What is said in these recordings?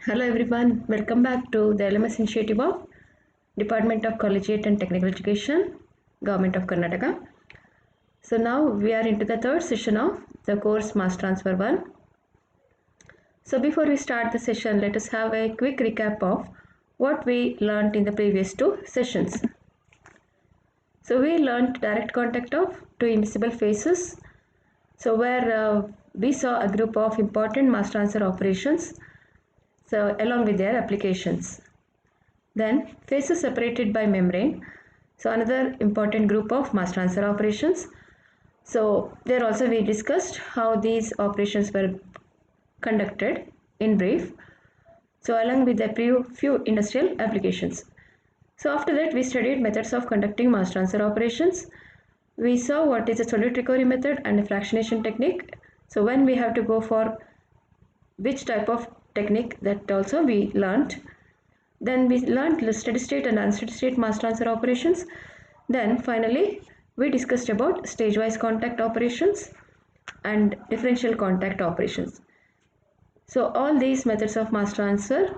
Hello everyone, welcome back to the LMS initiative of Department of Collegiate and Technical Education, Government of Karnataka. So now we are into the third session of the course Mass Transfer 1. So before we start the session, let us have a quick recap of what we learned in the previous two sessions. So we learned direct contact of two invisible faces. So where we saw a group of important mass transfer operations, so along with their applications. Then faces separated by membrane. So another important group of mass transfer operations. So there also we discussed how these operations were conducted in brief. So along with the few industrial applications. So after that we studied methods of conducting mass transfer operations. We saw what is a solute recovery method and a fractionation technique. So when we have to go for which type of technique, that also we learned. Then we learned steady state and unsteady state mass transfer operations. Then finally we discussed about stage-wise contact operations and differential contact operations. So all these methods of mass transfer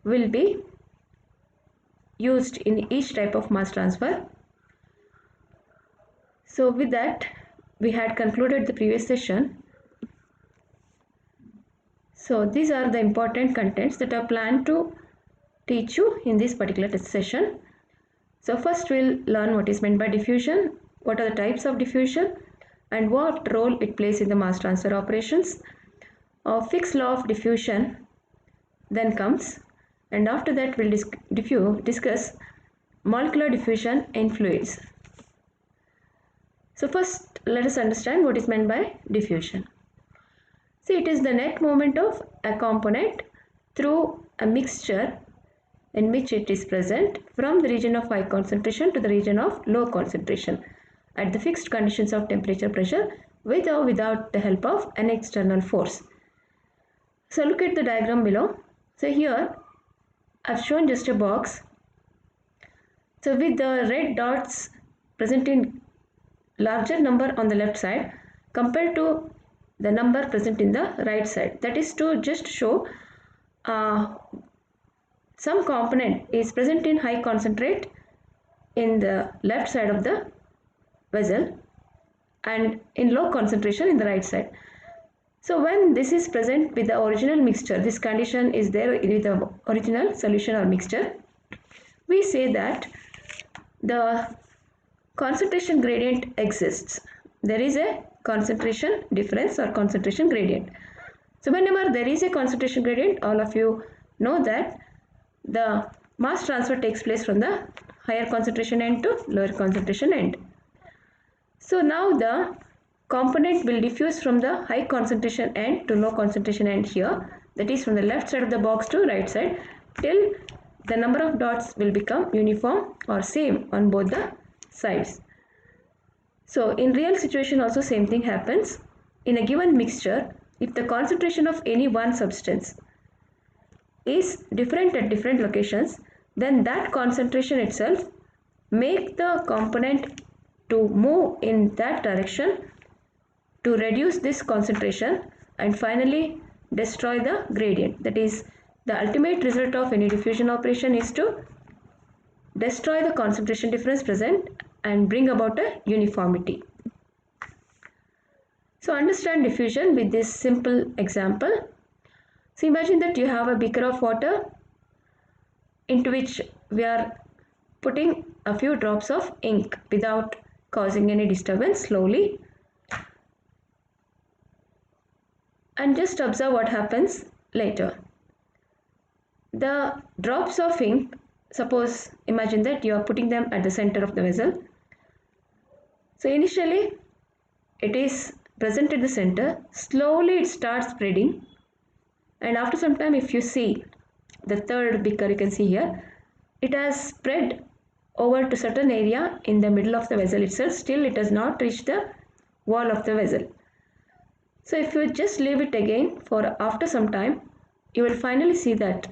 will be used in each type of mass transfer. So with that, we had concluded the previous session. So these are the important contents that are planned to teach you in this particular session. So first we'll learn what is meant by diffusion, what are the types of diffusion, and what role it plays in the mass transfer operations. A fixed law of diffusion then comes, and after that we'll discuss molecular diffusion in fluids. So first let us understand what is meant by diffusion. See, it is the net movement of a component through a mixture in which it is present from the region of high concentration to the region of low concentration at the fixed conditions of temperature, pressure, with or without the help of an external force. So look at the diagram below. So here I've shown just a box. So with the red dots present in larger number on the left side compared to the number present in the right side. That is to just show some component is present in high concentrate in the left side of the vessel and in low concentration in the right side. So when this is present with the original mixture, this condition is there with the original solution or mixture, we say that the concentration gradient exists. There is a concentration difference or concentration gradient. So whenever there is a concentration gradient, all of you know that the mass transfer takes place from the higher concentration end to lower concentration end. So now the component will diffuse from the high concentration end to low concentration end here, that is from the left side of the box to right side, till the number of dots will become uniform or same on both the sides. So in real situation also same thing happens. In a given mixture, if the concentration of any one substance is different at different locations, then that concentration itself make the component to move in that direction to reduce this concentration and finally destroy the gradient. That is, the ultimate result of any diffusion operation is to destroy the concentration difference present and bring about a uniformity. So understand diffusion with this simple example. So imagine that you have a beaker of water into which we are putting a few drops of ink without causing any disturbance slowly, and just observe what happens later. The drops of ink, suppose imagine that you are putting them at the center of the vessel. So initially it is present at the center, slowly it starts spreading, and after some time if you see the third beaker, you can see here, it has spread over to certain area in the middle of the vessel itself. Still it has not reached the wall of the vessel. So if you just leave it again for after some time, you will finally see that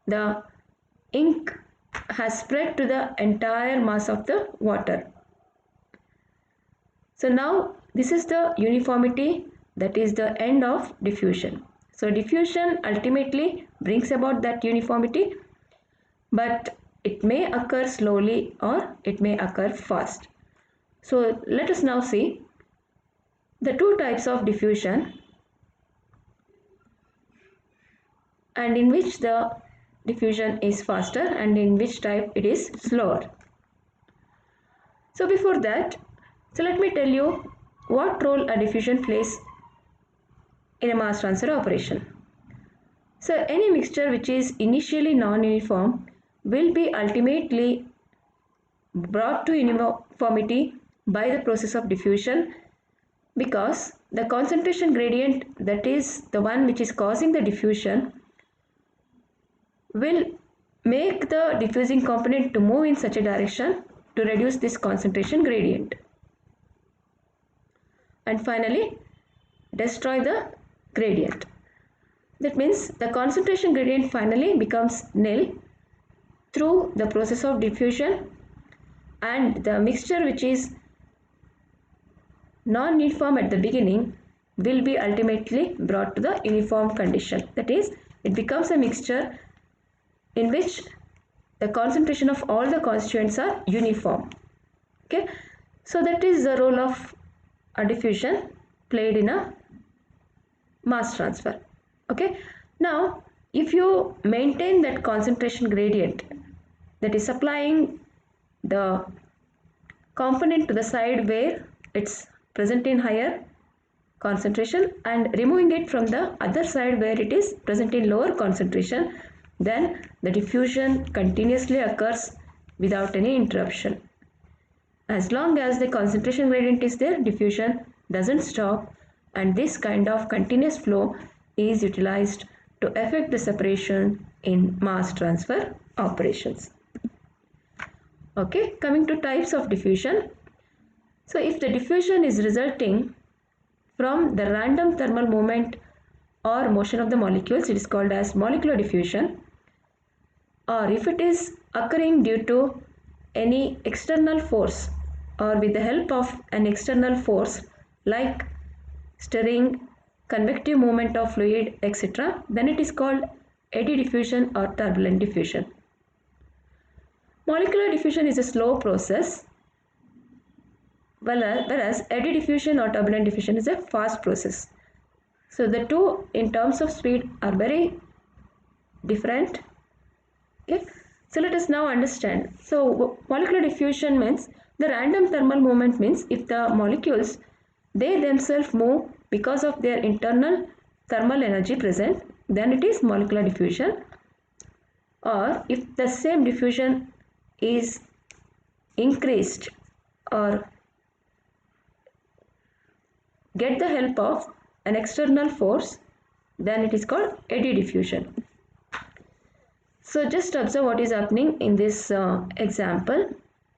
the ink has spread to the entire mass of the water. So now this is the uniformity, that is the end of diffusion. So diffusion ultimately brings about that uniformity, but it may occur slowly or it may occur fast. So let us now see the two types of diffusion and in which the diffusion is faster and in which type it is slower. So before that, let me tell you what role a diffusion plays in a mass transfer operation. So any mixture which is initially non-uniform will be ultimately brought to uniformity by the process of diffusion, because the concentration gradient, that is the one which is causing the diffusion, will make the diffusing component to move in such a direction to reduce this concentration gradient, and finally destroy the gradient. That means the concentration gradient finally becomes nil through the process of diffusion, and the mixture which is non-uniform at the beginning will be ultimately brought to the uniform condition. That is, it becomes a mixture in which the concentration of all the constituents are uniform. Okay, so that is the role of a diffusion played in a mass transfer. Okay, now if you maintain that concentration gradient, that is supplying the component to the side where it's present in higher concentration and removing it from the other side where it is present in lower concentration, then the diffusion continuously occurs without any interruption. As long as the concentration gradient is there, diffusion doesn't stop, and this kind of continuous flow is utilized to effect the separation in mass transfer operations. Okay, coming to types of diffusion. So if the diffusion is resulting from the random thermal movement or motion of the molecules, it is called as molecular diffusion. Or if it is occurring due to any external force or with the help of an external force like stirring, convective movement of fluid, etc., then it is called eddy diffusion or turbulent diffusion. Molecular diffusion is a slow process, whereas eddy diffusion or turbulent diffusion is a fast process. So the two in terms of speed are very different. Okay, so let us now understand. So molecular diffusion means the random thermal movement, means if the molecules they themselves move because of their internal thermal energy present, then it is molecular diffusion. Or if the same diffusion is increased or get the help of an external force, then it is called eddy diffusion. So just observe what is happening in this example.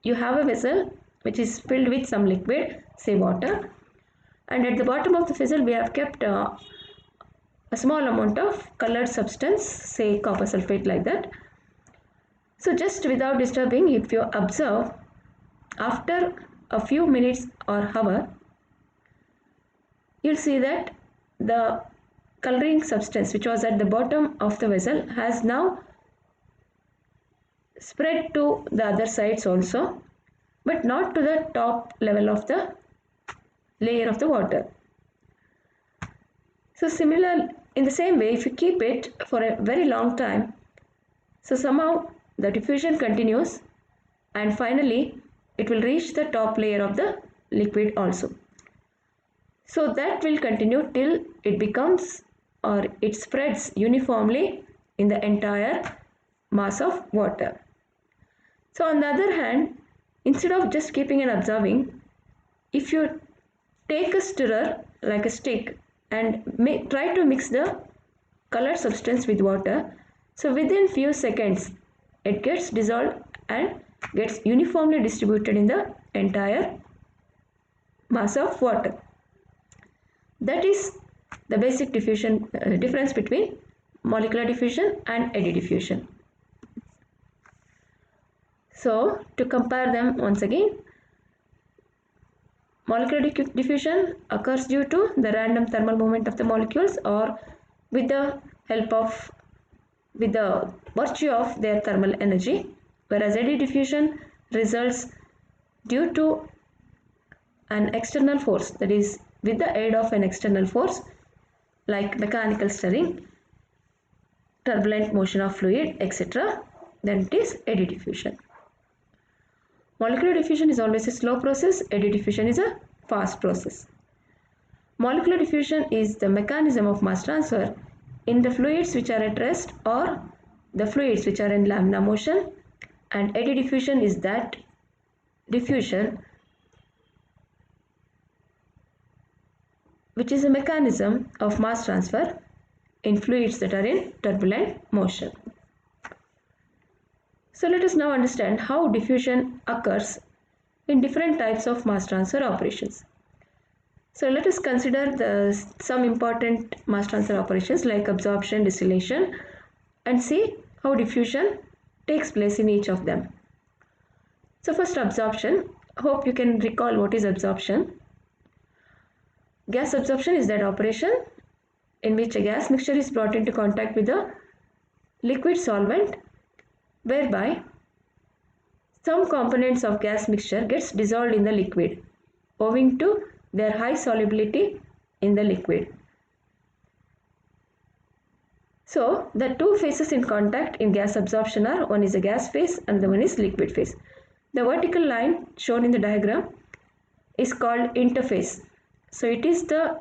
You have a vessel which is filled with some liquid, say water, and at the bottom of the vessel we have kept a small amount of colored substance, say copper sulfate, like that. So just without disturbing, if you observe, after a few minutes or hour, you'll see that the coloring substance which was at the bottom of the vessel has now spread to the other sides also, but not to the top level of the layer of the water. So similar, in the same way, if you keep it for a very long time, so somehow the diffusion continues and finally it will reach the top layer of the liquid also. So that will continue till it becomes or it spreads uniformly in the entire mass of water. So on the other hand, instead of just keeping and observing, if you take a stirrer like a stick and try to mix the colored substance with water, so within few seconds it gets dissolved and gets uniformly distributed in the entire mass of water. That is the basic diffusion difference between molecular diffusion and eddy diffusion. So to compare them once again, molecular diffusion occurs due to the random thermal movement of the molecules or with the help of with the virtue of their thermal energy, whereas eddy diffusion results due to an external force, that is with the aid of an external force like mechanical stirring, turbulent motion of fluid, etc. Then it is eddy diffusion. Molecular diffusion is always a slow process, eddy diffusion is a fast process. Molecular diffusion is the mechanism of mass transfer in the fluids which are at rest or the fluids which are in laminar motion, and eddy diffusion is that diffusion which is a mechanism of mass transfer in fluids that are in turbulent motion. So let us now understand how diffusion occurs in different types of mass transfer operations. So let us consider some important mass transfer operations like absorption, distillation, and see how diffusion takes place in each of them. So first, absorption. Hope you can recall what is absorption. Gas absorption is that operation in which a gas mixture is brought into contact with a liquid solvent, whereby some components of gas mixture gets dissolved in the liquid owing to their high solubility in the liquid. So the two phases in contact in gas absorption are, one is a gas phase and the one is liquid phase. The vertical line shown in the diagram is called interface. So it is the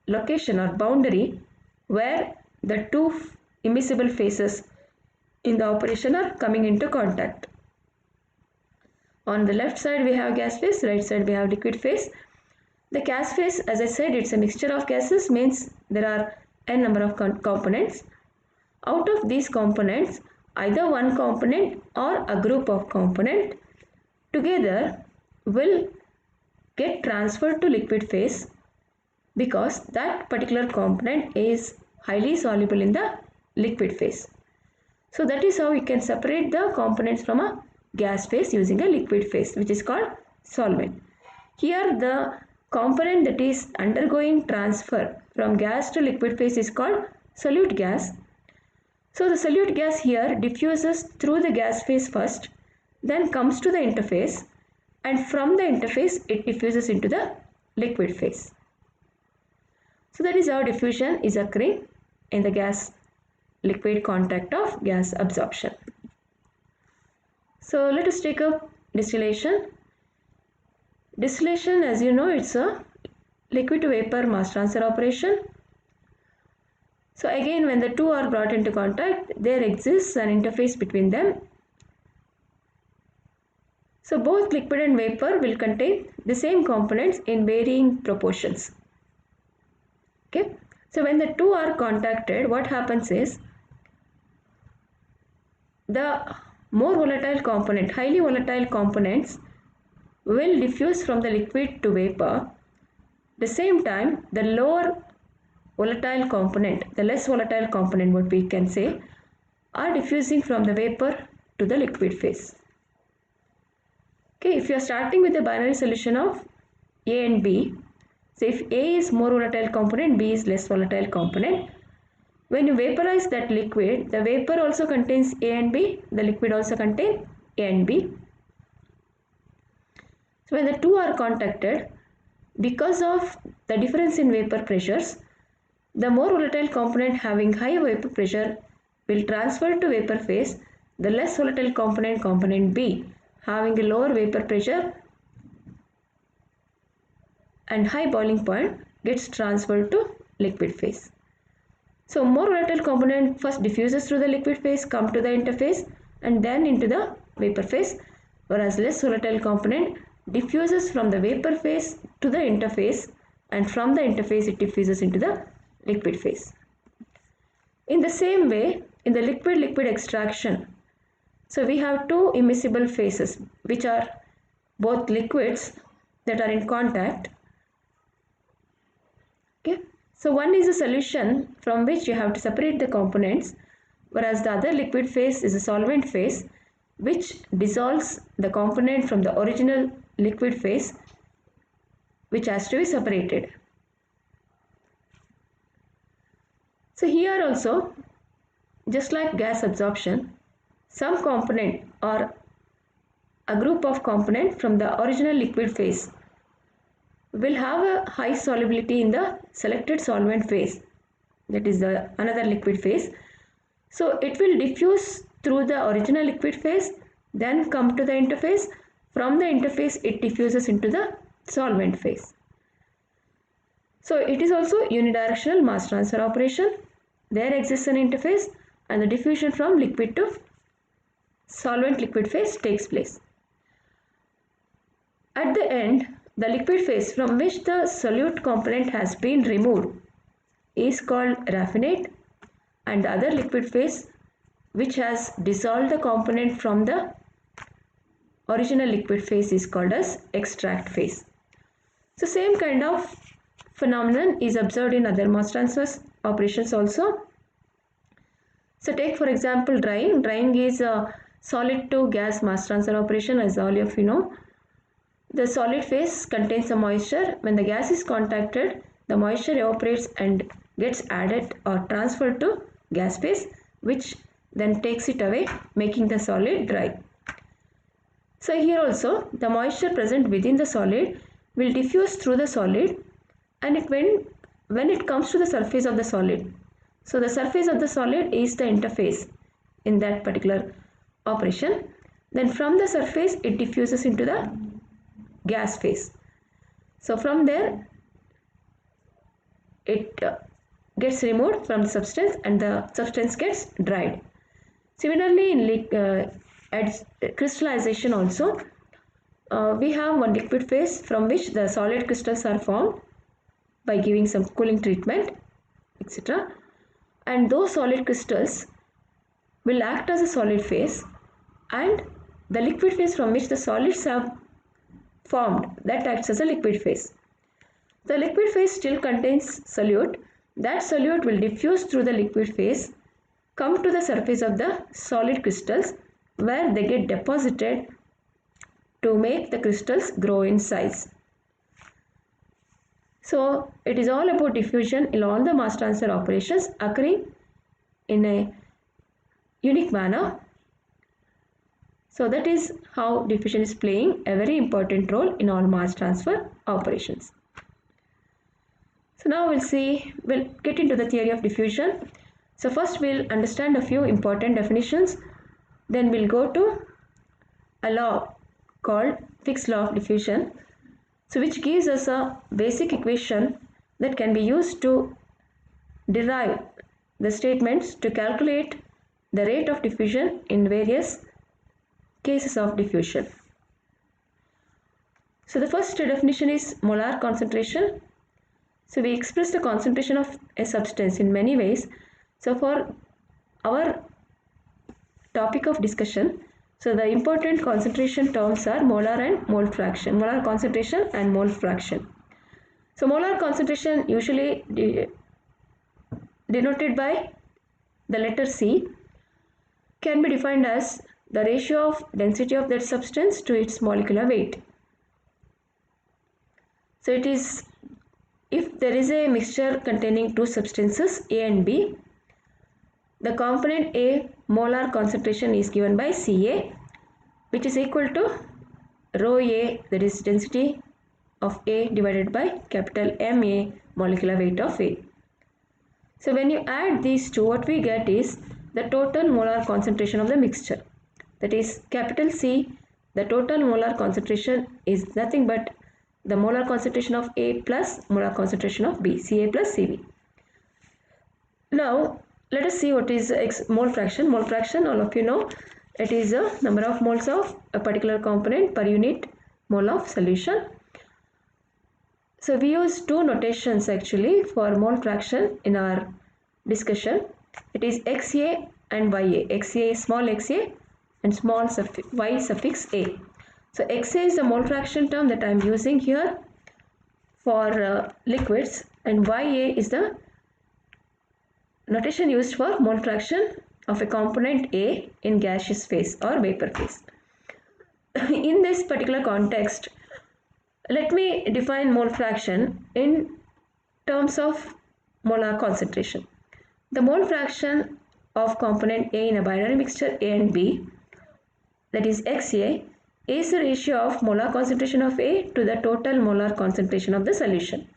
location or boundary where the two immiscible phases in the operation are coming into contact. On the left side we have gas phase, right side we have liquid phase. The gas phase, as I said, it's a mixture of gases, means there are n number of components. Out of these components, either one component or a group of component together will get transferred to liquid phase because that particular component is highly soluble in the liquid phase. So that is how we can separate the components from a gas phase using a liquid phase, which is called solvent. Here the component that is undergoing transfer from gas to liquid phase is called solute gas. So the solute gas here diffuses through the gas phase first, then comes to the interface, and from the interface it diffuses into the liquid phase. So that is how diffusion is occurring in the gas liquid contact of gas absorption. So let us take up distillation. Distillation, as you know, it's a liquid to vapor mass transfer operation. So again, when the two are brought into contact, there exists an interface between them. So both liquid and vapor will contain the same components in varying proportions. Okay. So when the two are contacted, what happens is the more volatile component, highly volatile components will diffuse from the liquid to vapor. The same time, the lower volatile component, the less volatile component, what we can say, are diffusing from the vapor to the liquid phase. Okay, if you are starting with a binary solution of A and B, so if A is more volatile component, B is less volatile component. When you vaporize that liquid, the vapor also contains A and B, the liquid also contains A and B. So when the two are contacted, because of the difference in vapor pressures, the more volatile component having higher vapor pressure will transfer to vapor phase, the less volatile component, component B, having a lower vapor pressure and high boiling point, gets transferred to liquid phase. So more volatile component first diffuses through the liquid phase, come to the interface and then into the vapor phase, whereas less volatile component diffuses from the vapor phase to the interface, and from the interface it diffuses into the liquid phase. In the same way, in the liquid-liquid extraction, so we have two immiscible phases which are both liquids that are in contact. Okay. So one is a solution from which you have to separate the components, whereas the other liquid phase is a solvent phase which dissolves the component from the original liquid phase, which has to be separated. So here also, just like gas absorption, some component or a group of component from the original liquid phase will have a high solubility in the selected solvent phase, that is the another liquid phase. So it will diffuse through the original liquid phase, then come to the interface. From the interface it diffuses into the solvent phase. So it is also unidirectional mass transfer operation. There exists an interface and the diffusion from liquid to solvent liquid phase takes place. At the end, the liquid phase from which the solute component has been removed is called raffinate, and the other liquid phase which has dissolved the component from the original liquid phase is called as extract phase. So same kind of phenomenon is observed in other mass transfer operations also. So take for example drying. Drying is a solid to gas mass transfer operation, as all of you know. The solid phase contains the moisture. When the gas is contacted, the moisture evaporates and gets added or transferred to gas phase, which then takes it away, making the solid dry. So here also the moisture present within the solid will diffuse through the solid, and when it comes to the surface of the solid, so the surface of the solid is the interface in that particular operation, then from the surface it diffuses into the gas phase. So from there it gets removed from the substance and the substance gets dried. Similarly at crystallization also, we have one liquid phase from which the solid crystals are formed by giving some cooling treatment, etc. And those solid crystals will act as a solid phase, and the liquid phase from which the solids have formed, that acts as a liquid phase. The liquid phase still contains solute. That solute will diffuse through the liquid phase, come to the surface of the solid crystals, where they get deposited to make the crystals grow in size. So it is all about diffusion in all the mass transfer operations occurring in a unique manner. So that is how diffusion is playing a very important role in all mass transfer operations. So now we'll get into the theory of diffusion. So first we'll understand a few important definitions, then we'll go to a law called Fick's law of diffusion, so which gives us a basic equation that can be used to derive the statements to calculate the rate of diffusion in various cases of diffusion. So the first definition is molar concentration. So we express the concentration of a substance in many ways. So for our topic of discussion, so the important concentration terms are molar and mole fraction, molar concentration and mole fraction. So molar concentration usually denoted by the letter C can be defined as the ratio of density of that substance to its molecular weight. So it is, if there is a mixture containing two substances A and B, the component A molar concentration is given by Ca, which is equal to rho A, that is density of A divided by capital Ma molecular weight of A. So when you add these two, what we get is the total molar concentration of the mixture. That is capital C, the total molar concentration is nothing but the molar concentration of A plus molar concentration of B, Ca plus Cb. Now let us see what is mole fraction. Mole fraction, all of you know, it is the number of moles of a particular component per unit mole of solution. So we use two notations actually for mole fraction in our discussion. It is Xa and Ya. Xa is small xa and small y suffix a. So Xa is the mole fraction term that I am using here for liquids, and Ya is the notation used for mole fraction of a component A in gaseous phase or vapor phase. In this particular context, let me define mole fraction in terms of molar concentration. The mole fraction of component A in a binary mixture A and B, that is XA, is the ratio of molar concentration of A to the total molar concentration of the solution.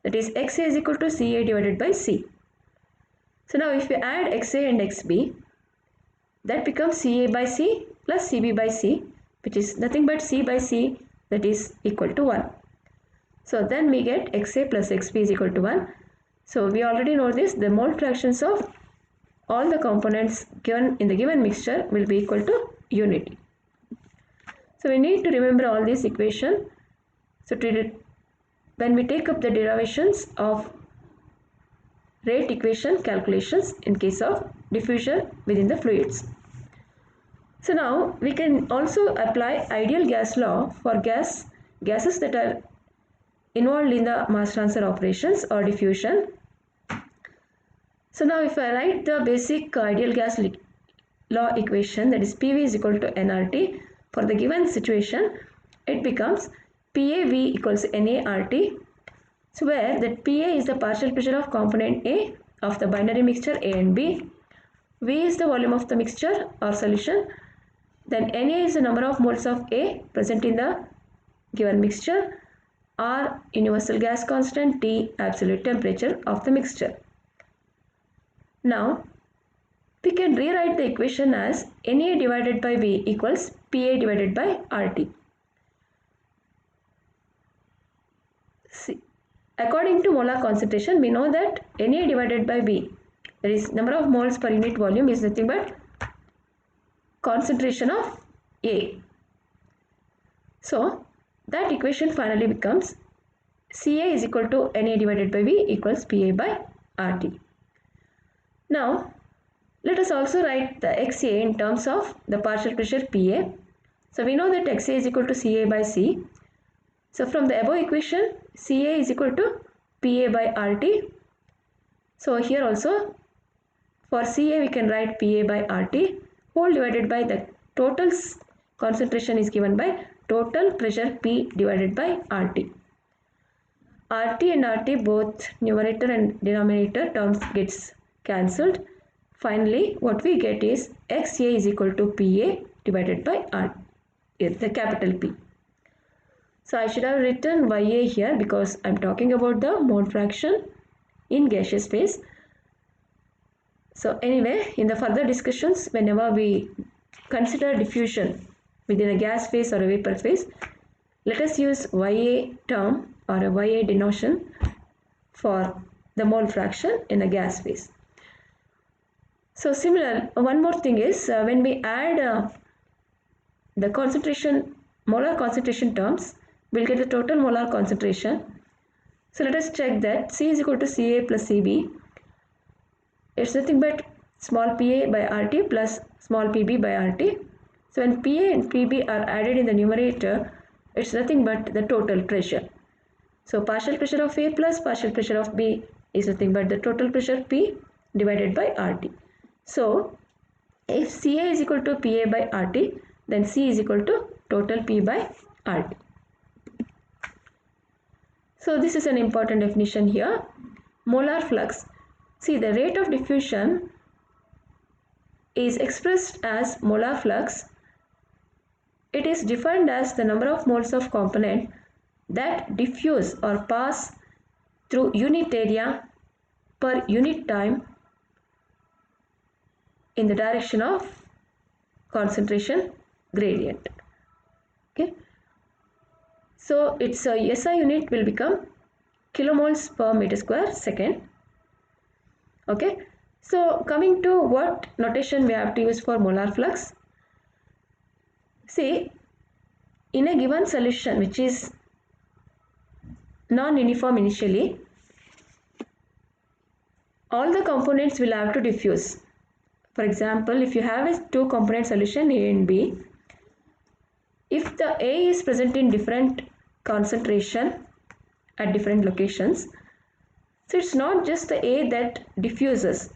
That is XA is equal to Ca divided by C. So now if we add XA and XB, that becomes Ca by C plus Cb by C, which is nothing but C by C, that is equal to 1. So then we get XA plus XB is equal to 1. So we already know this, the mole fractions of all the components given in the given mixture will be equal to unity. So we need to remember all these equations. So when we take up the derivations of rate equation calculations in case of diffusion within the fluids. So now we can also apply ideal gas law for gases that are involved in the mass transfer operations or diffusion. So now if I write the basic ideal gas law equation, that is PV is equal to nRT, for the given situation it becomes PAV equals NART. So where that PA is the partial pressure of component A of the binary mixture A and B, V is the volume of the mixture or solution, then Na is the number of moles of A present in the given mixture, R universal gas constant, T absolute temperature of the mixture. Now we can rewrite the equation as Na divided by V equals Pa divided by RT. See, according to molar concentration, we know that Na divided by V, that is number of moles per unit volume, is nothing but concentration of A. So that equation finally becomes Ca is equal to Na divided by V equals Pa by RT. Now let us also write the XA in terms of the partial pressure Pa. So we know that XA is equal to Ca by C. So from the above equation, Ca is equal to Pa by RT. So here also for Ca we can write Pa by RT whole divided by the total concentration is given by total pressure P divided by RT. RT and RT, both numerator and denominator terms gets cancelled. Finally what we get is XA is equal to Pa divided by R, the capital P. So I should have written Ya here because I am talking about the mole fraction in gaseous phase. So anyway, in the further discussions, whenever we consider diffusion within a gas phase or a vapor phase, let us use Ya term or a Ya denotation for the mole fraction in a gas phase. So similar, one more thing is when we add the concentration, molar concentration terms, we'll get the total molar concentration. So let us check that C is equal to Ca plus Cb. It's nothing but small pa by RT plus small pb by RT. So when Pa and Pb are added in the numerator, it's nothing but the total pressure. So partial pressure of A plus partial pressure of B is nothing but the total pressure P divided by RT. So if Ca is equal to Pa by RT, then C is equal to total P by RT. So this is an important definition here. Molar flux. See, the rate of diffusion is expressed as molar flux. It is defined as the number of moles of component that diffuse or pass through unit area per unit time in the direction of concentration gradient. Okay. So its SI unit will become kilomoles per meter square second. Okay. So coming to what notation we have to use for molar flux. See, in a given solution which is non-uniform initially, all the components will have to diffuse. For example, if you have a two-component solution A and B, if the A is present in different concentration at different locations, so it's not just the A that diffuses.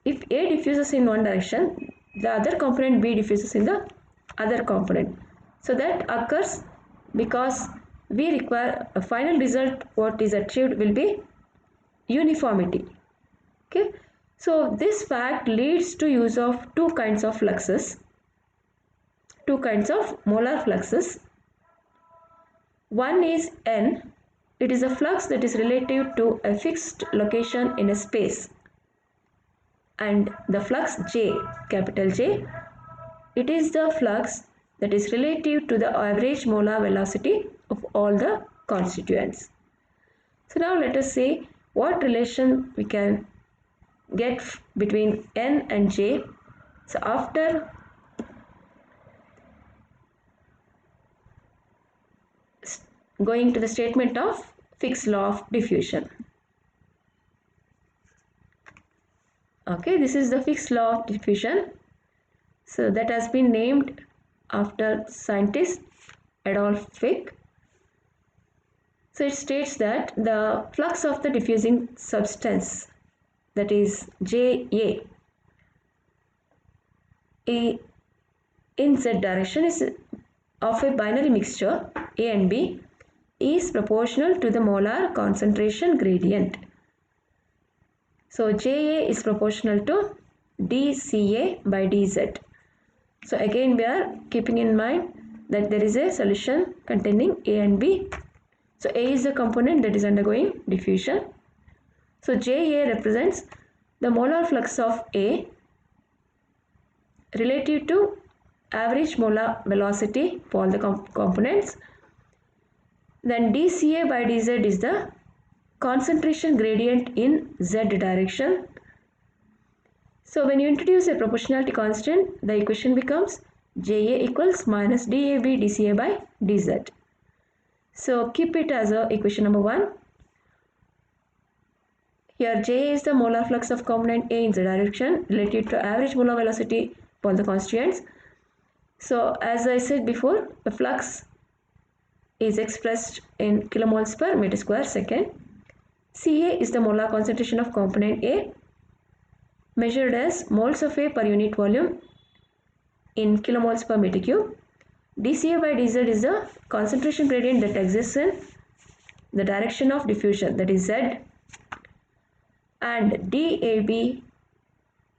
If A diffuses in one direction, the other component B diffuses in the other component. So that occurs because we require a final result, what is achieved will be uniformity. Okay. So this fact leads to use of two kinds of fluxes, two kinds of molar fluxes. One is N. It is a flux that is relative to a fixed location in a space. And the flux J, capital J, it is the flux that is relative to the average molar velocity of all the constituents. So now let us see what relation we can get between N and J. So after going to the statement of Fick's law of diffusion. Okay, this is the Fick's law of diffusion. So that has been named after scientist Adolf Fick. So it states that the flux of the diffusing substance, that is JA, in Z direction is of a binary mixture A and B is proportional to the molar concentration gradient. So JA is proportional to dCA by dZ. So again we are keeping in mind that there is a solution containing A and B. So A is the component that is undergoing diffusion. So JA represents the molar flux of A relative to average molar velocity for all the components. Then dCA by dZ is the concentration gradient in Z direction. So when you introduce a proportionality constant, the equation becomes JA equals minus DAB dCA by dZ. So keep it as a equation number 1. Here JA is the molar flux of component A in Z direction related to average molar velocity for the constituents. So as I said before, the flux is expressed in kilomoles per meter square second. Ca is the molar concentration of component A measured as moles of A per unit volume in kilomoles per meter cube. dCA by dZ is the concentration gradient that exists in the direction of diffusion, that is Z. And dAB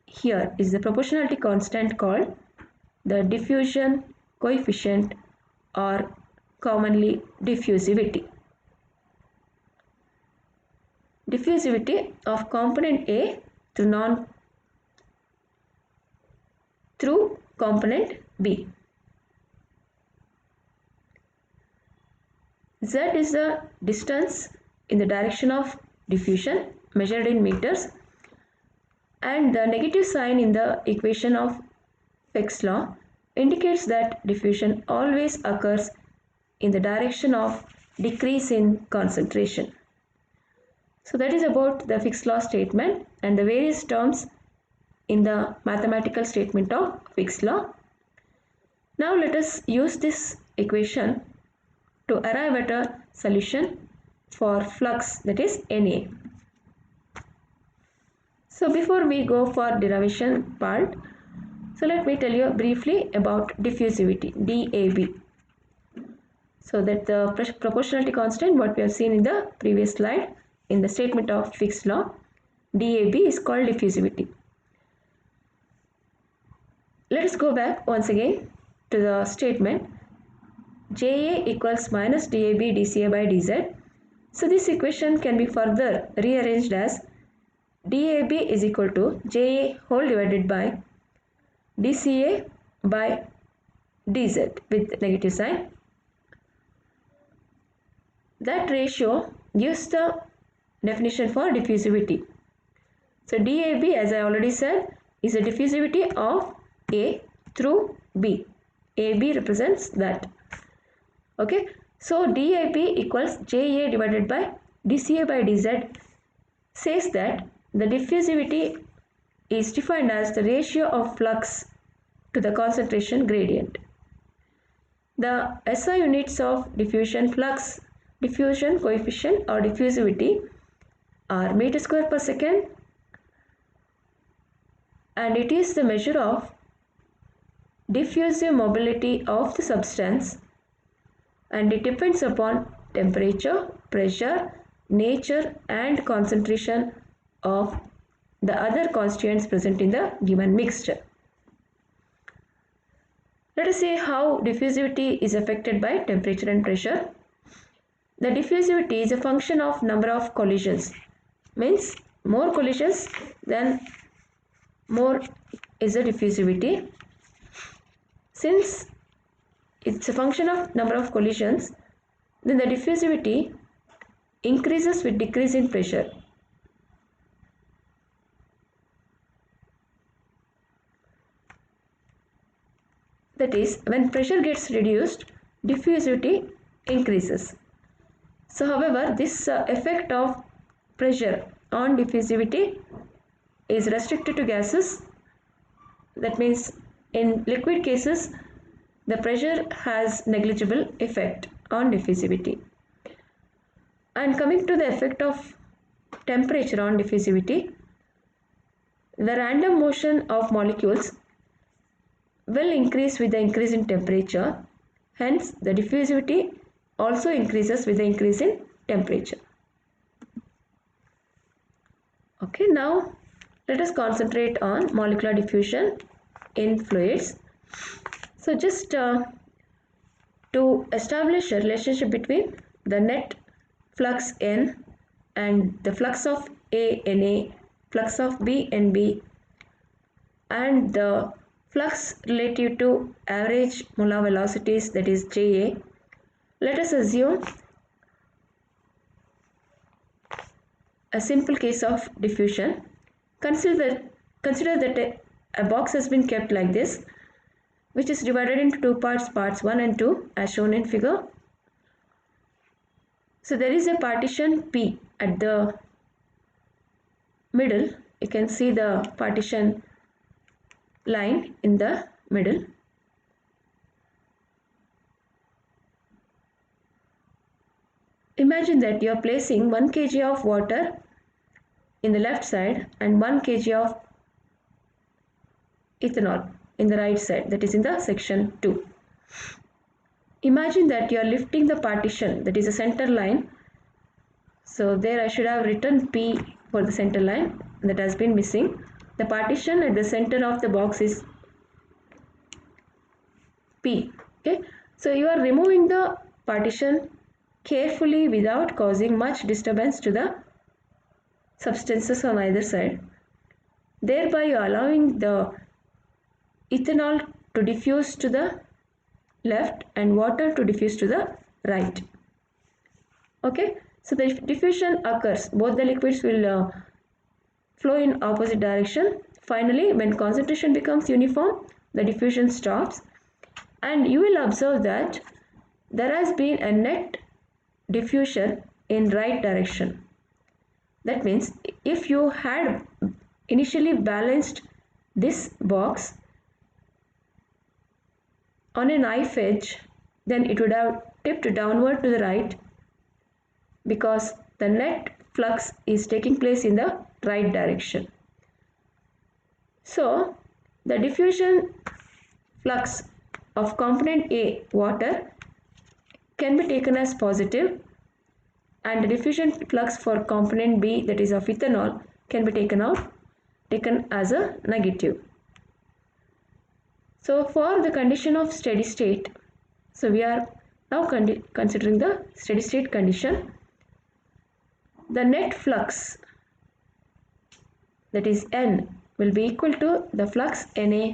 here is the proportionality constant called the diffusion coefficient or commonly diffusivity. Diffusivity of component A through component B. Z is the distance in the direction of diffusion measured in meters, and the negative sign in the equation of Fick's law indicates that diffusion always occurs in the direction of decrease in concentration. So that is about the Fick's law statement and the various terms in the mathematical statement of Fick's law. Now let us use this equation to arrive at a solution for flux, that is Na. So before we go for derivation part, so let me tell you briefly about diffusivity, DAB. So that the proportionality constant, what we have seen in the previous slide in the statement of Fick's law, DAB is called diffusivity. Let us go back once again to the statement JA equals minus DAB dCA by dZ. So this equation can be further rearranged as DAB is equal to JA whole divided by dCA by dZ with negative sign. That ratio gives the definition for diffusivity. So DAB, as I already said, is a diffusivity of A through B. AB represents that. Okay, so DAB equals JA divided by dCA by dZ says that the diffusivity is defined as the ratio of flux to the concentration gradient. The SI units of diffusion flux, diffusion coefficient or diffusivity are meter square per second, and it is the measure of diffusive mobility of the substance, and it depends upon temperature, pressure, nature and concentration of the other constituents present in the given mixture. Let us see how diffusivity is affected by temperature and pressure. The diffusivity is a function of number of collisions. Means more collisions, then more is the diffusivity. Since it's a function of number of collisions, then the diffusivity increases with decrease in pressure. That is, when pressure gets reduced, diffusivity increases. So, however, this effect of pressure on diffusivity is restricted to gases. That means in liquid cases, the pressure has negligible effect on diffusivity. And coming to the effect of temperature on diffusivity, the random motion of molecules will increase with the increase in temperature. Hence, the diffusivity also increases with the increase in temperature. Okay, now let us concentrate on molecular diffusion in fluids. So just to establish a relationship between the net flux N and the flux of A NA, flux of B NB, and the flux relative to average molar velocities, that is JA, let us assume a simple case of diffusion. Consider that a box has been kept like this, which is divided into two parts, parts 1 and 2 as shown in figure. So there is a partition P at the middle. You can see the partition line in the middle. Imagine that you are placing 1 kg of water in the left side and 1 kg of ethanol in the right side, that is in the section 2. Imagine that you are lifting the partition, that is a center line. So there I should have written P for the center line, that has been missing. The partition at the center of the box is P. Okay, so you are removing the partition carefully without causing much disturbance to the substances on either side. Thereby you are allowing the ethanol to diffuse to the left and water to diffuse to the right. Okay, so the diffusion occurs, both the liquids will flow in opposite direction. Finally, when concentration becomes uniform, the diffusion stops, and you will observe that there has been a net diffusion in right direction. That means if you had initially balanced this box on a knife edge, then it would have tipped downward to the right because the net flux is taking place in the right direction. So the diffusion flux of component A, water, can be taken as positive, and the diffusion flux for component B, that is of ethanol, can be taken as a negative. So for the condition of steady state, so we are now considering the steady state condition. The net flux, that is N, will be equal to the flux Na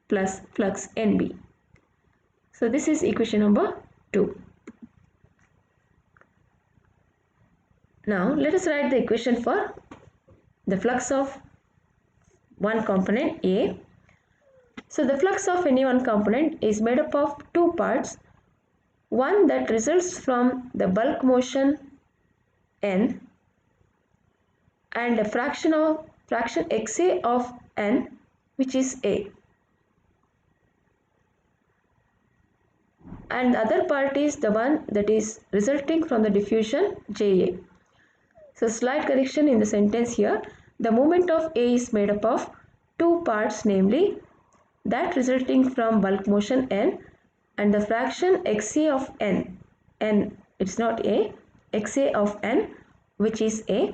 plus flux Nb. So this is equation number 2. Now let us write the equation for the flux of one component A. So the flux of any one component is made up of two parts, one that results from the bulk motion N and a fraction XA of N, which is A, and the other part is the one that is resulting from the diffusion JA. So slight correction in the sentence here. The moment of A is made up of two parts, namely that resulting from bulk motion N and the fraction XA of N. N, it's not A, XA of N, which is A.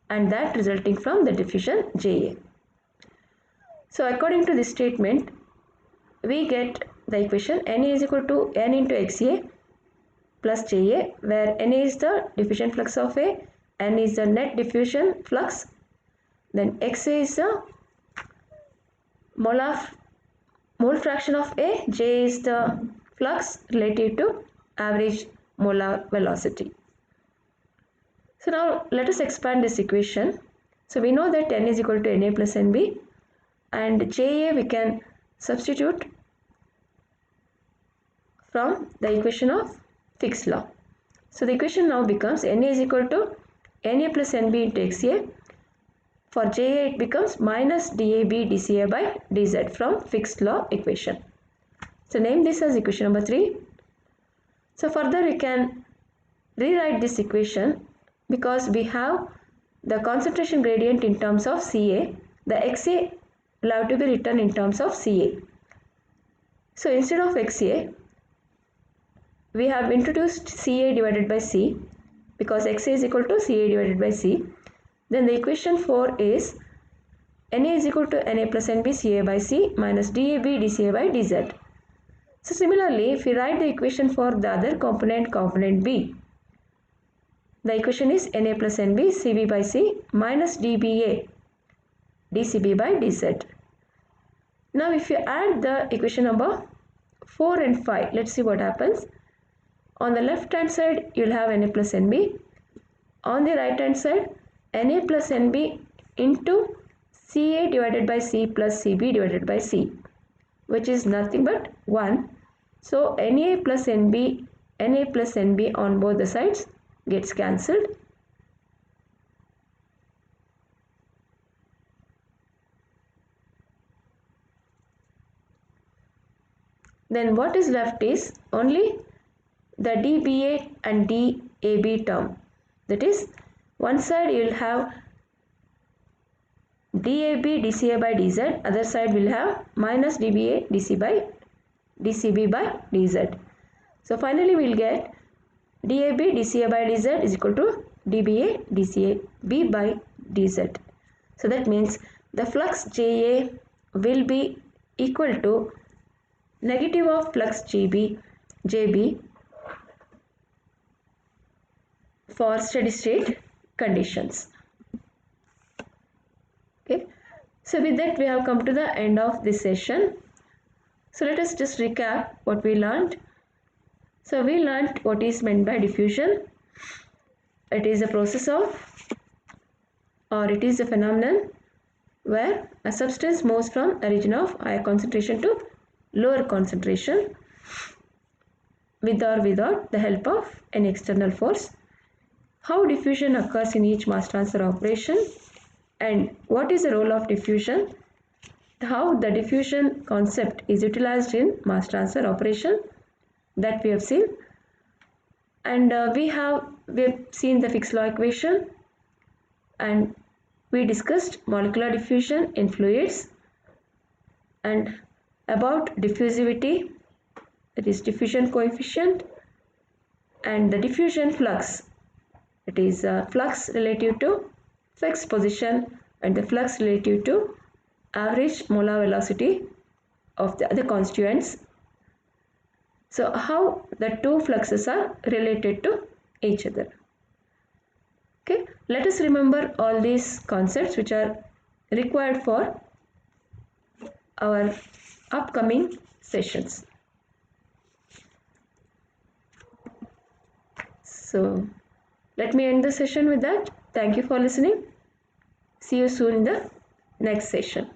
and that resulting from the diffusion JA. So according to this statement, we get the equation Na is equal to N into XA plus JA, where Na is the diffusion flux of A, N is the net diffusion flux, then XA is the mole fraction of A, J is the flux relative to average molar velocity. So now let us expand this equation. So we know that N is equal to Na plus Nb, and JA we can substitute from the equation of Fick's law. So the equation now becomes Na is equal to Na plus Nb into Xa. For JA it becomes minus dAb dCA by dZ from Fick's law equation. So name this as equation number 3. So further we can rewrite this equation because we have the concentration gradient in terms of Ca. The Xa will have to be written in terms of Ca. So instead of Xa, we have introduced Ca divided by C because Xa is equal to Ca divided by C. Then the equation 4 is Na is equal to Na plus Nb Ca by C minus dAb dCA by dZ. So similarly, if we write the equation for the other component B, the equation is Na plus Nb Cb by C minus dBA dCb by dZ. Now if you add the equation number 4 and 5, let's see what happens. On the left hand side, you will have Na plus Nb. On the right hand side, Na plus Nb into Ca divided by C plus Cb divided by C, which is nothing but 1. So Na plus Nb on both the sides gets cancelled. Then what is left is only the dBA and dAb term. That is, one side you will have dAb dCA by dZ, other side will have minus dBA dCb by dZ. So finally we will get dAb dCA by dZ is equal to dBA dCab by dZ. So that means the flux JA will be equal to negative of flux JB for steady state conditions. Okay, so with that we have come to the end of this session. So let us just recap what we learned. So we learned what is meant by diffusion. It is a process of, or it is a phenomenon where a substance moves from a region of higher concentration to lower concentration with or without the help of an external force. How diffusion occurs in each mass transfer operation, and what is the role of diffusion, how the diffusion concept is utilized in mass transfer operation, that we have seen. And we have seen the Fick's law equation, and we discussed molecular diffusion in fluids and about diffusivity, that is diffusion coefficient, and the diffusion flux, it is flux relative to fixed position and the flux relative to average molar velocity of the other constituents. So how the two fluxes are related to each other. Okay, let us remember all these concepts which are required for our upcoming sessions. So let me end the session with that. Thank you for listening. See you soon in the next session.